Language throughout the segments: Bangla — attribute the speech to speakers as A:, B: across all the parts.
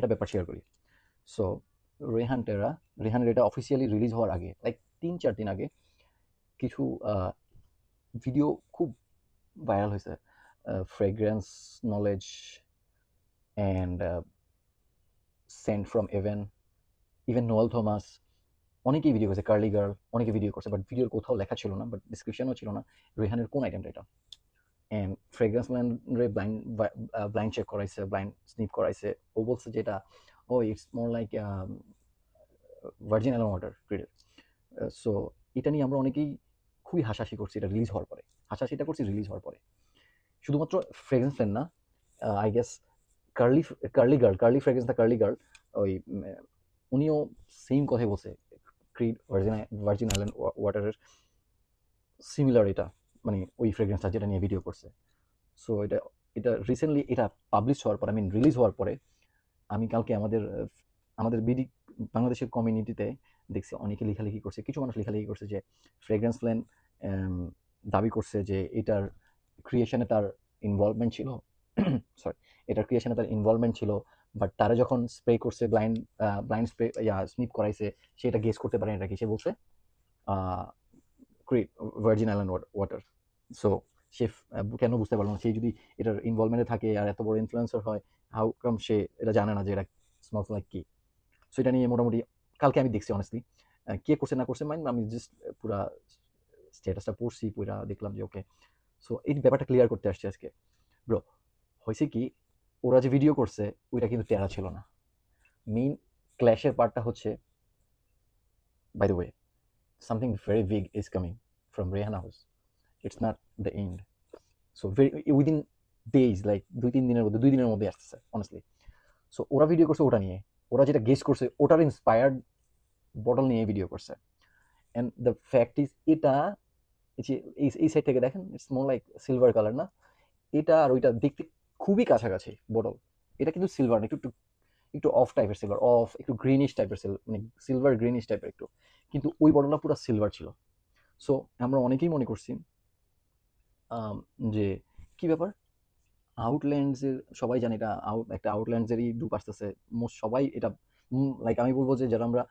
A: একটা ব্যাপার শেয়ার করি। সো রেহানের এটা অফিসিয়ালি রিলিজ হওয়ার আগে লাইক 3-4 দিন আগে কিছু ভিডিও খুব ভাইরাল হয়েছে, fragrance knowledge and scent from even Noel Thomas অনেকেই ভিডিও করছে, কার্লি গার্ল অনেকে ভিডিও করছে, বাট ভিডিওর কোথাও লেখা ছিল না, বাট ডিসক্রিপশনও ছিল না রেহানের কোন আইটেমটা এটা। অ্যান্ড ফ্রেগ্রেন্স ল্যান্ডে ব্লাইন্ড চেক করাইছে, ব্লাইন্ড স্নিপ করাইছে। ও বলছে যেটা ও it's more like virgin island water ক্রিডের। সো এটা নিয়ে আমরা অনেকেই খুবই হাসাহাসি করছি এটা রিলিজ হওয়ার পরে, হাসাহাসিটা করছি রিলিজ হওয়ার পরে। শুধুমাত্র ফ্রেগ্রেন্স ল্যান্ড না, I guess Curly Fragrance the Curly Girl, ওই উনিও সেম কথাই বলছে, ক্রিড ভার্জিন আইল্যান্ড ওয়াটারের সিমিলার এটা, মানে ওই ফ্রেগ্রেন্সটা যেটা নিয়ে ভিডিও করছে। সো এটা এটা রিসেন্টলি এটা পাবলিশ হওয়ার পর, রিলিজ হওয়ার পরে আমি কালকে আমাদের বিডি বাংলাদেশের কমিউনিটিতে দেখছি অনেকে লেখালেখি করছে, কিছু মানুষ লেখালেখি করছে যে ফ্রেগ্রেন্স ল্যান্ড দাবি করছে যে এটার ক্রিয়েশনে তার ইনভলভমেন্ট ছিল সরি, এটার ক্রিয়েশনে তার ইনভলভমেন্ট ছিল, বাট তারা যখন স্প্রে করছে ব্লাইন্ড স্প্রে স্নিপ করাইছে, সেটা গেস করতে পারে এটা কি, সে বলছে ভার্জিন আইল্যান্ড ওয়াটার। সো সে কেন বুঝতে পারলো না, সে যদি এটার ইনভলভমেন্টে থাকে আর এত বড় ইনফ্লুয়েন্সার হয়, হাউ কাম সে এটা জানে না যে এটা স্মলস লাইক কি। সো এটা নিয়ে মোটামুটি কালকে আমি দেখছি অনেস্টলি, কে করছে না করছে মাইন্ড, আমি জাস্ট পুরা স্ট্যাটাসটা পড়ছি, পুরা দেখলাম যে ওকে। সো এই ব্যাপারটা ক্লিয়ার করতে আসছে আজকে। ব্রো, হয়েছে কি, ওরা যে ভিডিও করছে ওইটা কিন্তু টেরা ছিল না। মেইন ক্ল্যাশের পার্টটা হচ্ছে, by the way, something very big is coming from Rihanna house. It's not the end. So very within days, like 2-3 দিনের মধ্যে আসতেছে অনেস্টলি। সো ওরা ভিডিও করছে ওটা নিয়ে, ওরা যেটা গেস করছে ওটার ইন্সপায়ার্ড বটল নিয়ে ভিডিও করছে। অ্যান্ড দ্য ফ্যাক্ট ইজ এটা এই সাইড থেকে দেখেন, it's more like silver colour না, এটা আর ওইটা দেখতে খুবই কাছাকাছি বটল। এটা কিন্তু সিলভার না, একটু একটু একটু অফ টাইপের সিলভার, একটু গ্রিনিশ টাইপের মানে সিলভার গ্রিনিশ টাইপের একটু, কিন্তু ওই বটলটা পুরো সিলভার ছিল। সো আমরা অনেকেই মনে করছি যে কি ব্যাপার, আউটল্যান্ডসের সবাই জানে এটা একটা আউটল্যান্ডসেরই ডুব আসতেছে। মোস্ট সবাই এটা লাইক আমি বলবো যে যারা আমরা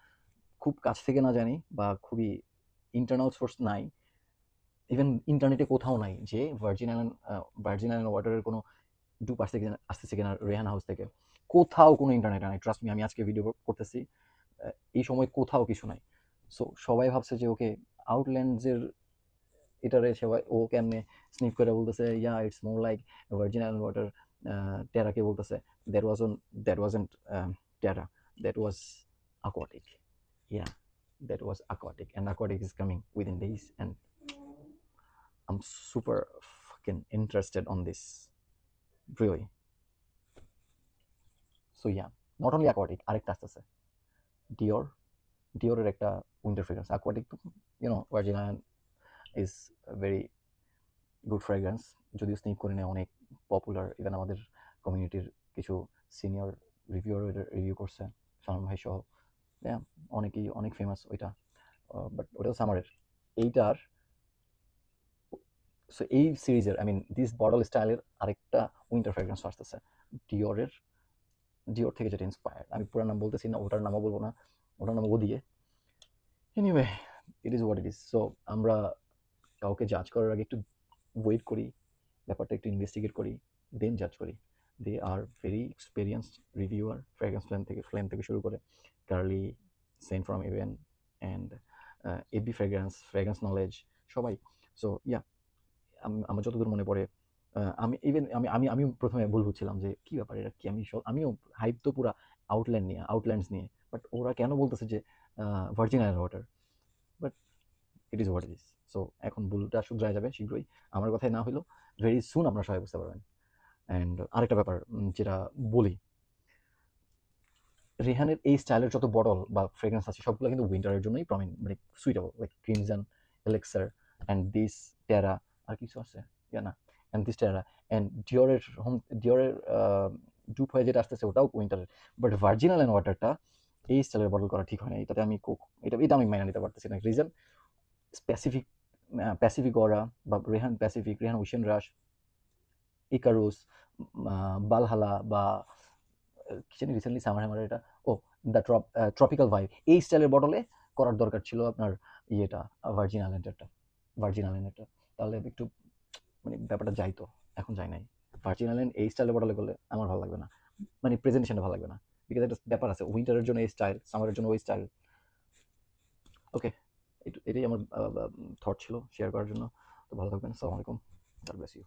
A: খুব কাছ থেকে না জানি বা খুবই ইন্টারনাল সোর্স নাই, ইভেন ইন্টারনেটে কোথাও নাই যে ভার্জিন আইল্যান্ড ওয়াটারের কোনো ডুব আসতেছে কিনা রেহানা হাউস থেকে, কোথাও কোনো ইন্টারনেট নাই। ট্রাস্ট মি, আমি আজকে ভিডিও করতেছি, এই সময় কোথাও কিছু নাই। সো সবাই ভাবছে যে ওকে আউটল্যান্ডসের এটারে সবাই ও কেমনে স্নিপ করে বলতেছে yeah it's more like virgin island water. টেরাকে বলতেছে that wasn't Terra, that was aquatic. Yeah, that was aquatic, and aquatic is coming within days, and I'm super fucking interested on this, really. So yeah, not only aquatic, আরেকটা আসতেছে ডিওরের একটা উইন্টার ফ্রেগ্রেন্স। aquatic তো virgin island is very good fragrance, যদিও স্নিপ করে নেয়, অনেক পপুলার, ইভেন আমাদের কমিউনিটির কিছু সিনিয়র রিভিউয়ার রিভিউ করছে, সালমান ভাই সহ। অনেকেই অনেক ফেমাস ওইটা, বাট ওটাও সামারের। এইটার সো এই সিরিজের দিস বটল স্টাইলের আরেকটা উইন্টার ফ্রেগ্রেন্স আসতেছে ডিওর থেকে, যেটা ইন্সপায়ার্ড। আমি পুরো নাম বলতেছি না, ওটার নামও বলবো না, ওটার নাম ও দিয়ে। Anyway, it is what it is. So আমরা কাউকে জাজ করার আগে একটু ওয়েট করি, ব্যাপারটা একটু ইনভেস্টিগেট করি, দেন জাজ করি। They are very experienced reviewer, fragrance flame থেকে শুরু করে Carly, scent from even, and AB fragrance knowledge, সবাই। সো ইয়া, আমার যতদূর মনে পড়ে, আমি প্রথমে ভুল বুঝছিলাম যে কি ব্যাপার, এটা কি, আমিও হাইপ তো পুরা আউটল্যান্ডস নিয়ে, বাট ওরা কেন বলতেছে যে virgin island water, but it is what it is. So এখন ভুলটা শুধরায় যাবে শীঘ্রই, আমার কথাই না হইলো ভেরি সুন আপনারা সবাই বুঝতে পারবেন। অ্যান্ড আরেকটা ব্যাপার যেটা বলি, রেহানের এই স্টাইলের যত বটল বা ফ্রেগ্রেন্স আছে সবগুলো কিন্তু উইন্টারের জন্যই মানে suitable, like crimson, এলেক্সার, and this টেরা, আর কিছু আছে না, অ্যান্ড দিস টেরা, অ্যান্ড ডিওরের ডুপ হয়ে যেটা আসতেছে ওটাও উইন্টারের। বাট ভার্জিন আইল্যান্ড ওয়াটারটা এই স্টাইলের বটল করা ঠিক হয় না, এটাতে আমি এটা আমি মাইনা নিতে পারতেছি না। রিজন স্পেসিফিক, প্যাসিফিক অরা বা রেহান ওশেন রাশ, ইকারুস, বালহালা বা কি জানি রিসেন্টলি সামার হ্যামার এটা, ও দ্য ট্রপিক্যাল ভাইব, এই স্টাইলের বটলে করার দরকার ছিল আপনার ইয়েটা, ভার্জিন আইল্যান্ডেরটা, ভার্জিন আইল্যান্ডেরটা, তাহলে একটু মানে ব্যাপারটা যাইতো। এখন যায় নাই। ভার্জিন আইল্যান্ড এই স্টাইলে বটলে করলে আমার ভালো লাগবে না, মানে প্রেজেন্টেশনটা ভালো লাগবে না, বিকজ একটা ব্যাপার আছে, উইন্টারের জন্য এই স্টাইল, সামারের জন্য ওই স্টাইল। ওকে, এটাই আমার থট ছিল শেয়ার করার জন্য। তো ভালো থাকবেন, আসসালামু আলাইকুম, গড ব্লেস ইউ।